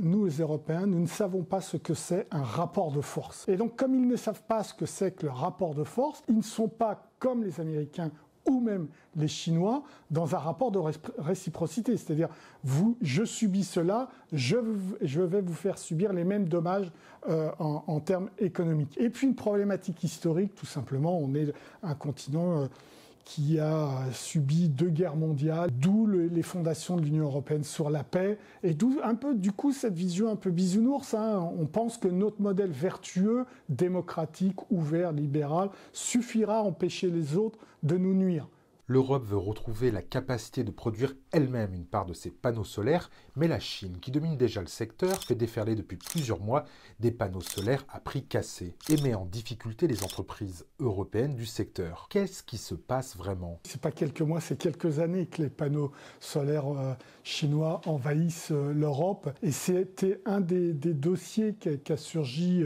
nous les Européens, nous ne savons pas ce que c'est un rapport de force. Et donc comme ils ne savent pas ce que c'est que le rapport de force, ils ne sont pas comme les Américains ou même les Chinois dans un rapport de réciprocité. C'est-à-dire, je subis cela, je vais vous faire subir les mêmes dommages en termes économiques. Et puis une problématique historique, tout simplement, on est un continent qui a subi 2 guerres mondiales, d'où les fondations de l'Union européenne sur la paix, et d'où un peu, du coup, cette vision un peu bisounours. On pense que notre modèle vertueux, démocratique, ouvert, libéral, suffira à empêcher les autres de nous nuire. L'Europe veut retrouver la capacité de produire elle-même une part de ses panneaux solaires, mais la Chine, qui domine déjà le secteur, fait déferler depuis plusieurs mois des panneaux solaires à prix cassés et met en difficulté les entreprises européennes du secteur. Qu'est-ce qui se passe vraiment? C'est pas quelques mois, c'est quelques années que les panneaux solaires chinois envahissent l'Europe. Et c'était un des dossiers qui a surgi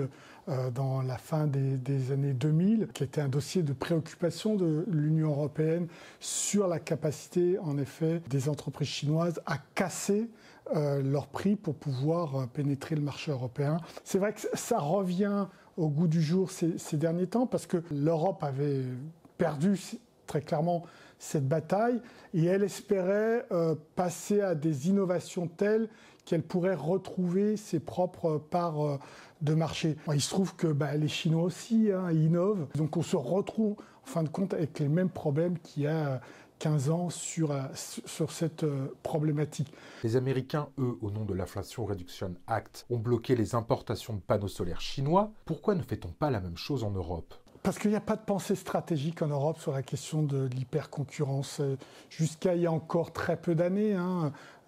dans la fin des années 2000, qui était un dossier de préoccupation de l'Union européenne sur la capacité, en effet, des entreprises chinoises à casser leur prix pour pouvoir pénétrer le marché européen. C'est vrai que ça revient au goût du jour ces derniers temps, parce que l'Europe avait perdu très clairement cette bataille et elle espérait passer à des innovations telles qu'elle pourrait retrouver ses propres parts de marché. Il se trouve que les Chinois aussi innovent, donc on se retrouve en fin de compte avec les mêmes problèmes qu'il y a 15 ans sur cette problématique. Les Américains, eux, au nom de l'Inflation Reduction Act, ont bloqué les importations de panneaux solaires chinois. Pourquoi ne fait-on pas la même chose en Europe ? Parce qu'il n'y a pas de pensée stratégique en Europe sur la question de l'hyperconcurrence. Jusqu'à il y a encore très peu d'années,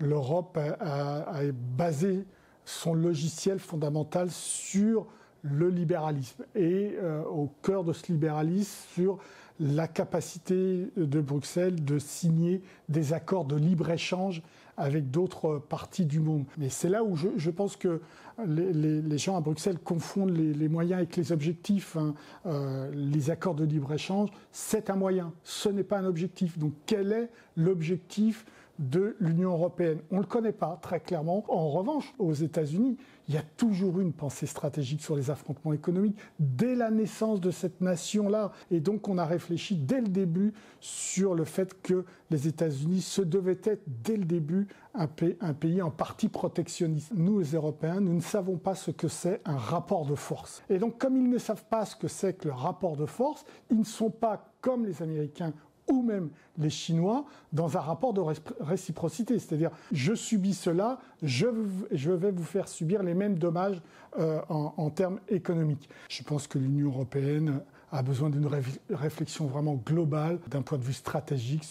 l'Europe a basé son logiciel fondamental sur le libéralisme. Et au cœur de ce libéralisme, sur la capacité de Bruxelles de signer des accords de libre-échange avec d'autres parties du monde. Mais c'est là où je pense que les gens à Bruxelles confondent les moyens avec les objectifs. Les accords de libre-échange, c'est un moyen, ce n'est pas un objectif. Donc quel est l'objectif de l'Union européenne? On ne le connaît pas très clairement. En revanche, aux États-Unis, il y a toujours eu une pensée stratégique sur les affrontements économiques dès la naissance de cette nation-là. Et donc on a réfléchi dès le début sur le fait que les États-Unis se devaient être dès le début un pays en partie protectionniste. Nous, les Européens, nous ne savons pas ce que c'est un rapport de force. Et donc comme ils ne savent pas ce que c'est que le rapport de force, ils ne sont pas comme les Américains ou même les Chinois, dans un rapport de réciprocité. C'est-à-dire, je subis cela, je vais vous faire subir les mêmes dommages en termes économiques. Je pense que l'Union européenne a besoin d'une réflexion vraiment globale, d'un point de vue stratégique,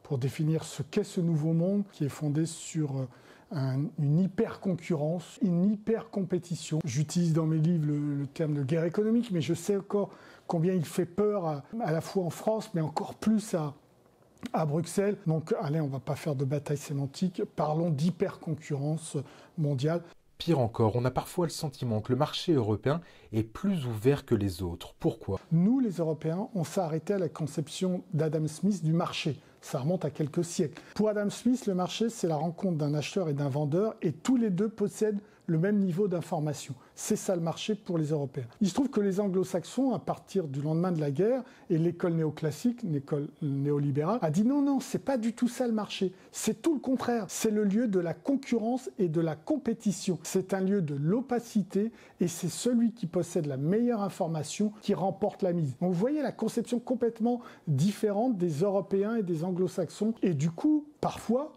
pour définir ce qu'est ce nouveau monde qui est fondé sur une hyper-concurrence, une hyper-compétition. J'utilise dans mes livres le terme de guerre économique, mais je sais encore combien il fait peur à la fois en France, mais encore plus à Bruxelles. Donc allez, on ne va pas faire de bataille sémantique, parlons d'hyper-concurrence mondiale. Pire encore, on a parfois le sentiment que le marché européen est plus ouvert que les autres. Pourquoi ? Nous, les Européens, on s'est arrêté à la conception d'Adam Smith du marché. Ça remonte à quelques siècles. Pour Adam Smith, le marché, c'est la rencontre d'un acheteur et d'un vendeur, et tous les deux possèdent le même niveau d'information. C'est ça le marché pour les Européens. Il se trouve que les Anglo-Saxons, à partir du lendemain de la guerre, et l'école néoclassique, l'école néolibérale, a dit non, c'est pas du tout ça le marché. C'est tout le contraire. C'est le lieu de la concurrence et de la compétition. C'est un lieu de l'opacité, et c'est celui qui possède la meilleure information qui remporte la mise. Donc vous voyez la conception complètement différente des Européens et des Anglo-Saxons. Et du coup, parfois,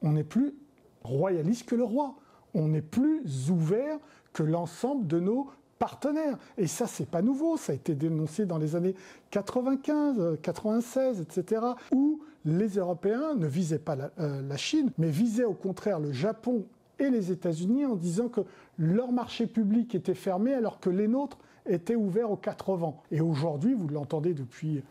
on n'est plus royaliste que le roi. On est plus ouvert que l'ensemble de nos partenaires. Et ça, c'est pas nouveau. Ça a été dénoncé dans les années 95, 96, etc., où les Européens ne visaient pas la Chine, mais visaient au contraire le Japon et les États-Unis en disant que leur marché public était fermé alors que les nôtres étaient ouverts aux quatre vents. Et aujourd'hui, vous l'entendez depuis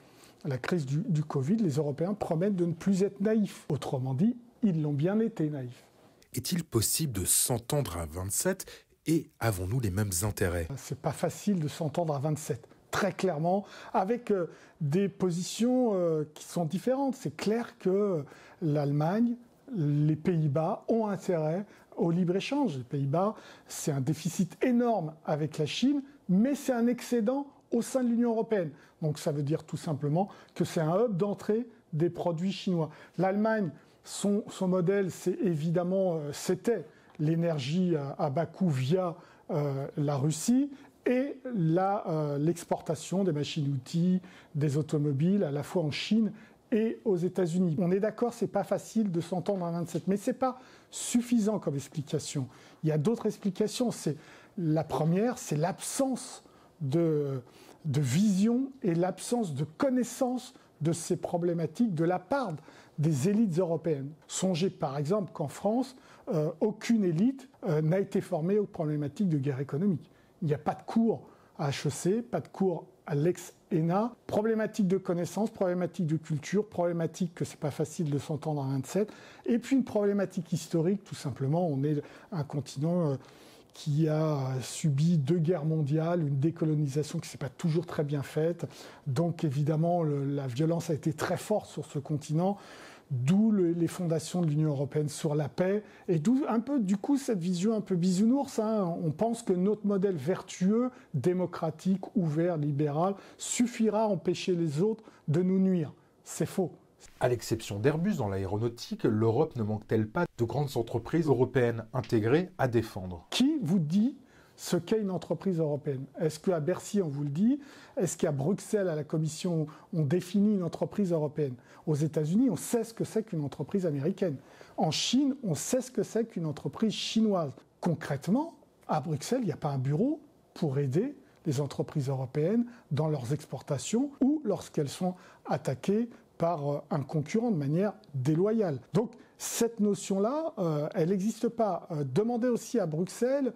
la crise du Covid, les Européens promettent de ne plus être naïfs. Autrement dit, ils l'ont bien été naïfs. Est-il possible de s'entendre à 27 et avons-nous les mêmes intérêts ? C'est pas facile de s'entendre à 27, très clairement, avec des positions qui sont différentes. C'est clair que l'Allemagne, les Pays-Bas ont intérêt au libre-échange. Les Pays-Bas, c'est un déficit énorme avec la Chine, mais c'est un excédent au sein de l'Union européenne. Donc ça veut dire tout simplement que c'est un hub d'entrée des produits chinois. L'Allemagne, son modèle, c'était l'énergie à bas coût via la Russie et l'exportation des machines-outils, des automobiles, à la fois en Chine et aux États-Unis. On est d'accord, c'est pas facile de s'entendre à 27, mais c'est pas suffisant comme explication. Il y a d'autres explications. La première, c'est l'absence de vision et l'absence de connaissance de ces problématiques de la part des élites européennes. Songez par exemple qu'en France, aucune élite n'a été formée aux problématiques de guerre économique. Il n'y a pas de cours à HEC, pas de cours à l'ex-ENA. Problématique de connaissance, problématique de culture, problématique que c'est pas facile de s'entendre à 27. Et puis une problématique historique, tout simplement. On est un continent qui a subi 2 guerres mondiales, une décolonisation qui ne s'est pas toujours très bien faite. Donc évidemment, la violence a été très forte sur ce continent, d'où les fondations de l'Union européenne sur la paix, et d'où un peu, du coup, cette vision un peu bisounours. On pense que notre modèle vertueux, démocratique, ouvert, libéral, suffira à empêcher les autres de nous nuire. C'est faux. À l'exception d'Airbus dans l'aéronautique, l'Europe ne manque-t-elle pas de grandes entreprises européennes intégrées à défendre? Qui vous dit ce qu'est une entreprise européenne? Est-ce qu'à Bercy, on vous le dit? Est-ce qu'à Bruxelles, à la Commission, on définit une entreprise européenne? Aux États-Unis, on sait ce que c'est qu'une entreprise américaine. En Chine, on sait ce que c'est qu'une entreprise chinoise. Concrètement, à Bruxelles, il n'y a pas un bureau pour aider les entreprises européennes dans leurs exportations ou lorsqu'elles sont attaquées par un concurrent de manière déloyale. Donc cette notion-là, elle n'existe pas. Demandez aussi à Bruxelles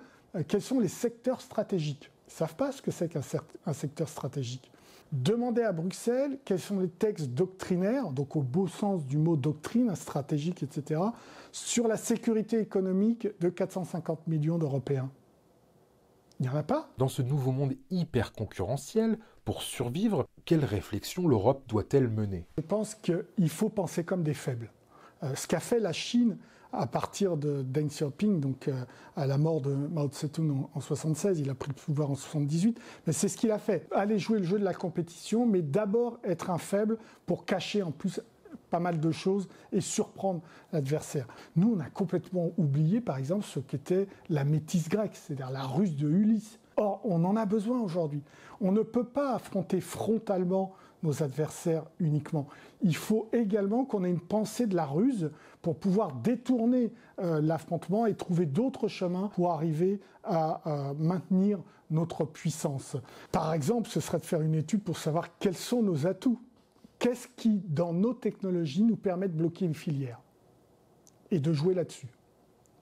quels sont les secteurs stratégiques. Ils ne savent pas ce que c'est qu'un secteur stratégique. Demandez à Bruxelles quels sont les textes doctrinaires, donc au beau sens du mot doctrine, stratégique, etc., sur la sécurité économique de 450 millions d'Européens. Il n'y en a pas. Dans ce nouveau monde hyper concurrentiel, pour survivre, quelle réflexion l'Europe doit-elle mener? Je pense qu'il faut penser comme des faibles. Ce qu'a fait la Chine à partir de Deng Xiaoping, donc à la mort de Mao Tse-tung en 1976, il a pris le pouvoir en 1978, mais c'est ce qu'il a fait. Aller jouer le jeu de la compétition, mais d'abord être un faible pour cacher en plus pas mal de choses et surprendre l'adversaire. Nous, on a complètement oublié, par exemple, ce qu'était la métisse grecque, c'est-à-dire la ruse de Ulysse. Or, on en a besoin aujourd'hui. On ne peut pas affronter frontalement nos adversaires uniquement. Il faut également qu'on ait une pensée de la ruse pour pouvoir détourner l'affrontement et trouver d'autres chemins pour arriver à maintenir notre puissance. Par exemple, ce serait de faire une étude pour savoir quels sont nos atouts. Qu'est-ce qui, dans nos technologies, nous permet de bloquer une filière et de jouer là-dessus?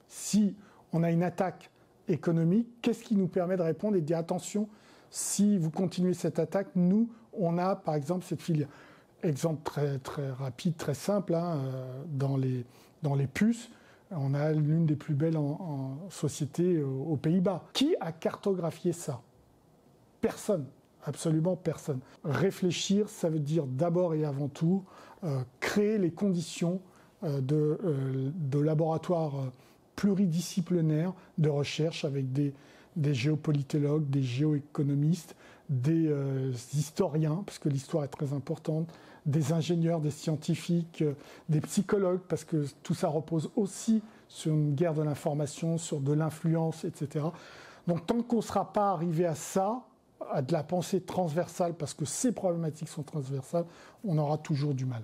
Si on a une attaque économique, qu'est-ce qui nous permet de répondre et de dire attention, si vous continuez cette attaque, nous, on a par exemple cette filière. Exemple très, très rapide, très simple, dans les puces, on a l'une des plus belles en société aux Pays-Bas. Qui a cartographié ça? Personne. Absolument personne. Réfléchir, ça veut dire d'abord et avant tout créer les conditions de laboratoires pluridisciplinaires de recherche avec des géopolitologues, des géoéconomistes, des historiens, parce que l'histoire est très importante, des ingénieurs, des scientifiques, des psychologues, parce que tout ça repose aussi sur une guerre de l'information, sur de l'influence, etc. Donc tant qu'on ne sera pas arrivé à ça, à de la pensée transversale, parce que ces problématiques sont transversales, on aura toujours du mal.